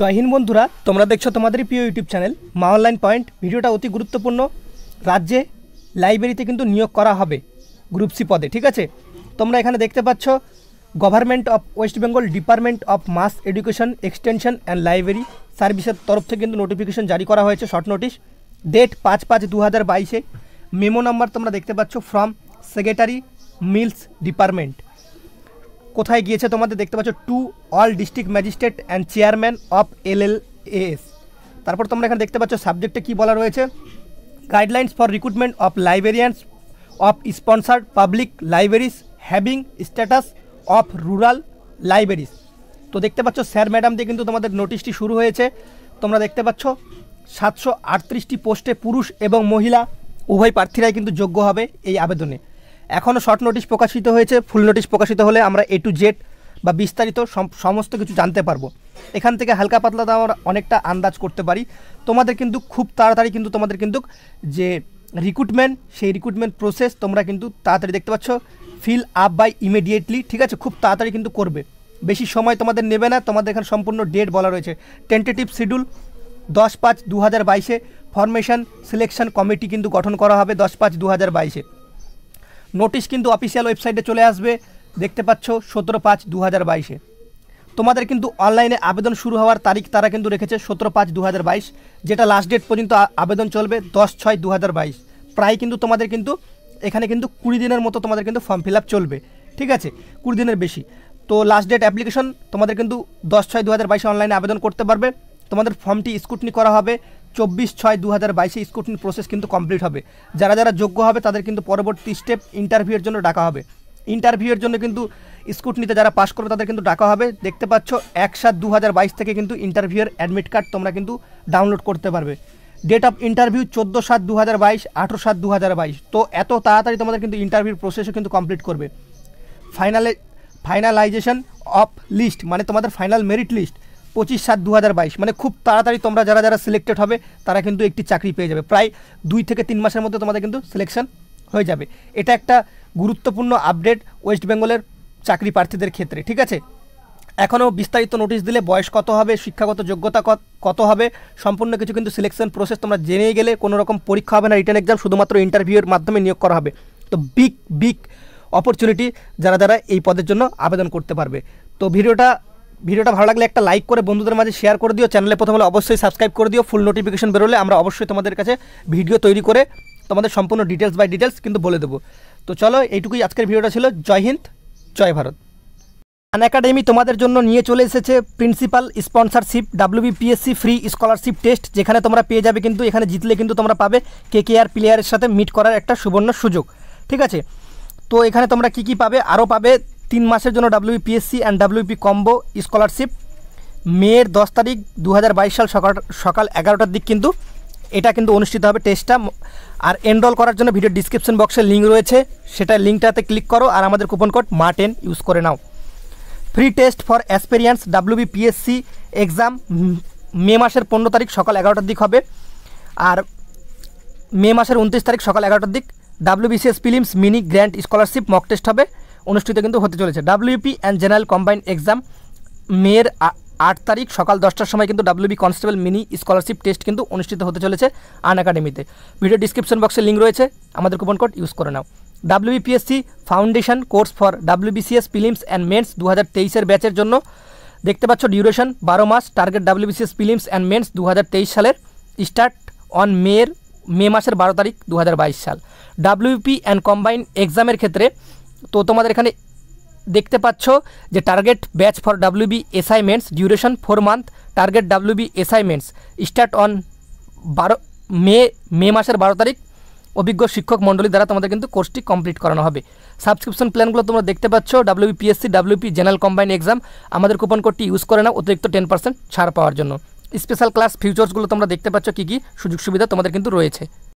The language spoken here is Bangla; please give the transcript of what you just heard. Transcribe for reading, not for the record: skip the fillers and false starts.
জয় হিন্দ বন্ধুরা, তোমরা দেখছো তোমাদের প্রিয় ইউটিউব চ্যানেল মা অনলাইন পয়েন্ট। ভিডিওটা অতি গুরুত্বপূর্ণ। রাজ্যে লাইব্রেরিতে কিন্তু নিয়োগ করা হবে গ্রুপ সি পদে, ঠিক আছে। তোমরা এখানে দেখতে পাচ্ছ government of West Bengal department of mass education extension and library সার্ভিসের তরফ থেকে কিন্তু নোটিফিকেশন জারি করা হয়েছে, short notice, date 5/5/2022। Memo number তোমরা দেখতে পাচ্ছ ফ্রম সেক্রেটারি মিলস ডিপার্টমেন্ট। কোথায় গিয়েছে তোমাদের দেখতে পাচ্ছ, to all district magistrate and chairman of LLAS। তারপর তোমরা এখানে দেখতে পাচ্ছ সাবজেক্টে কী বলা রয়েছে, guidelines for recruitment of librarians of sponsored public libraries having status of rural libraries. তো দেখতে পাচ্ছ স্যার ম্যাডাম দিয়ে কিন্তু তোমাদের নোটিশটি শুরু হয়েছে। তোমরা দেখতে পাচ্ছ 738টি পোস্টে পুরুষ এবং মহিলা উভয় প্রার্থীরাই কিন্তু যোগ্য হবে এই আবেদনে। এখনও শর্ট নোটিশ প্রকাশিত হয়েছে, ফুল নোটিশ প্রকাশিত হলে আমরা A to Z বা বিস্তারিত সমস্ত কিছু জানতে পারবো। এখান থেকে হালকা পাতলা আমরা অনেকটা আন্দাজ করতে পারি। তোমাদের কিন্তু খুব তাড়াতাড়ি কিন্তু তোমাদের কিন্তু যে রিক্রুটমেন্ট, সেই রিক্রুটমেন্ট প্রসেস তোমরা কিন্তু তাড়াতাড়ি দেখতে পাচ্ছ ফিল আপ বাই ইমিডিয়েটলি, ঠিক আছে। খুব তাড়াতাড়ি কিন্তু করবে, বেশি সময় তোমাদের নেবে না। তোমাদের এখানে সম্পূর্ণ ডেট বলা রয়েছে, tentative schedule 10/5/2022। Formation selection committee কিন্তু গঠন করা হবে 10/5/2022। নোটিশ কিন্তু অফিসিয়াল ওয়েবসাইটে চলে আসবে, দেখতে পাচ্ছ 17/5/2022। তোমাদের কিন্তু অনলাইনে আবেদন শুরু হওয়ার তারিখ তারা কিন্তু রেখেছে 17/5/2022, যেটা লাস্ট ডেট পর্যন্ত আবেদন চলবে 10/6/2022। প্রায় কিন্তু তোমাদের কিন্তু এখানে কিন্তু 20 দিনের মতো তোমাদের কিন্তু ফর্ম ফিল আপ চলবে, ঠিক আছে, 20 দিনের বেশি। তো লাস্ট ডেট অ্যাপ্লিকেশন তোমাদের কিন্তু 10/6/2022 অনলাইনে আবেদন করতে পারবে। তোমাদের ফর্মটি স্ক্রুটনি করা হবে 24/6/2022। স্ক্রুটনি প্রসেস কিন্তু কমপ্লিট হবে। যারা যারা যোগ্য হবে তাদের কিন্তু পরবর্তী স্টেপ ইন্টারভিউয়ের জন্য ডাকা হবে। ইন্টারভিউয়ের জন্য কিন্তু স্ক্রুটনিতে যারা পাস করবে তাদের কিন্তু ডাকা হবে। দেখতে পাচ্ছ 1/7/2022 থেকে কিন্তু ইন্টারভিউয়ের অ্যাডমিট কার্ড তোমরা কিন্তু ডাউনলোড করতে পারবে। Date of interview 14/7/2022, 18/7/2022। তো এত তাড়াতাড়ি তোমাদের কিন্তু ইন্টারভিউর প্রসেসও কিন্তু কমপ্লিট করবে। ফাইনালাইজেশন অফ লিস্ট মানে তোমাদের ফাইনাল মেরিট লিস্ট 25/7/2022। মানে খুব তাড়াতাড়ি তোমরা যারা যারা সিলেক্টেড হবে তারা কিন্তু একটি চাকরি পেয়ে যাবে। প্রায় 2 থেকে 3 মাসের মধ্যে তোমাদের কিন্তু সিলেকশন হয়ে যাবে। এটা একটা গুরুত্বপূর্ণ আপডেট ওয়েস্ট বেঙ্গলের চাকরি প্রার্থীদের ক্ষেত্রে, ঠিক আছে। এখনও বিস্তারিত নোটিশ দিলে বয়স কত হবে, শিক্ষাগত যোগ্যতা কত হবে, সম্পূর্ণ কিছু কিন্তু সিলেকশন প্রসেস তোমরা জেনেই গেলে। কোনো রকম পরীক্ষা হবে না, রিটেন এক্সাম, শুধুমাত্র ইন্টারভিউয়ের মাধ্যমে নিয়োগ করা হবে। তো বিগ অপরচুনিটি যারা যারা এই পদের জন্য আবেদন করতে পারবে। তো ভিডিওটা ভালো লাগলে একটা লাইক করে বন্ধুদের মাঝে শেয়ার করে দিও। চ্যানেলে প্রথমে অবশ্যই সাবস্ক্রাইব করে দিও। ফুল নোটিফিকেশন বেরোলে আমরা অবশ্যই তোমাদের কাছে ভিডিও তৈরি করে তোমাদের সম্পূর্ণ ডিটেলস বাই ডিটেলস কিন্তু বলে দেবো। তো চলো, এইটুকুই আজকের ভিডিওটা ছিল। জয় হিন্দ, জয় ভারত। আনএকাডেমি তোমাদের জন্য নিয়ে চলে এসেছে principal sponsorship WBPSC free scholarship test, যেখানে তোমরা পেয়ে যাবে কিন্তু এখানে জিতলে কিন্তু তোমরা পাবে KKR প্লেয়ারের সাথে মিট করার একটা সুবর্ণ সুযোগ, ঠিক আছে। তো এখানে তোমরা কি পাবে, আরও পাবে 3 মাসের জন্য WBPSC and WP combo scholarship. মের 10 তারিখ 2022 সাল সকাল 11টার দিক কিন্তু এটা কিন্তু অনুষ্ঠিত হবে টেস্টটা। আর এনরোল করার জন্য ভিডিও ডিসক্রিপশন বক্সে লিঙ্ক রয়েছে, সেটা লিঙ্কটাতে ক্লিক করো আর আমাদের কুপন কোড MA10 ইউজ করে নাও। Free test for aspirants WBPSC exam May মাসের 15 তারিখ সকাল 11টার দিক হবে। আর মে মাসের 29 তারিখ সকাল 11টার দিক WBCS prelims mini grand scholarship mock test হবে, অনুষ্ঠিত কিন্তু হতে চলেছে। WP and general combined exam মের 8 তারিখ সকাল 10টার সময় কিন্তু WB constable mini scholarship test কিন্তু অনুষ্ঠিত হতে চলেছে আনএকাডেমিতে। ভিডিও ডিসক্রিপশন বক্সে লিঙ্ক রয়েছে, আমাদের কুপন কোড ইউজ করে নাও। WBPSC foundation course for WBCS prelims and mains 2023-এর ব্যাচের জন্য দেখতে পাচ্ছ ডিউরেশন 12 মাস। Target WBCS prelims and mains 2023 সালের স্টার্ট অন মে মাসের 12 তারিখ 2022 সাল। WP অ্যান্ড কম্বাইন্ড এক্সামের ক্ষেত্রে তো তোমাদের এখানে দেখতে পাচ্ছ যে target batch for WB assignments duration 4 month. Target WB assignments start on May মাসের 12 তারিখ। অভিজ্ঞ শিক্ষক মণ্ডলী দ্বারা তোমাদের কিন্তু কোর্সটি কমপ্লিট করানো হবে। সাবস্ক্রিপশন প্ল্যানগুলো তোমরা দেখতে পাচ্ছ, WBPSC WP general combined exam. আমাদের কুপন কোডটি ইউজ করে নাও অতিরিক্ত 10% ছাড় পাওয়ার জন্য। স্পেশাল ক্লাস ফিউচার্সগুলো তোমরা দেখতে পাচ্ছ কী কী সুযোগ সুবিধা তোমাদের কিন্তু রয়েছে।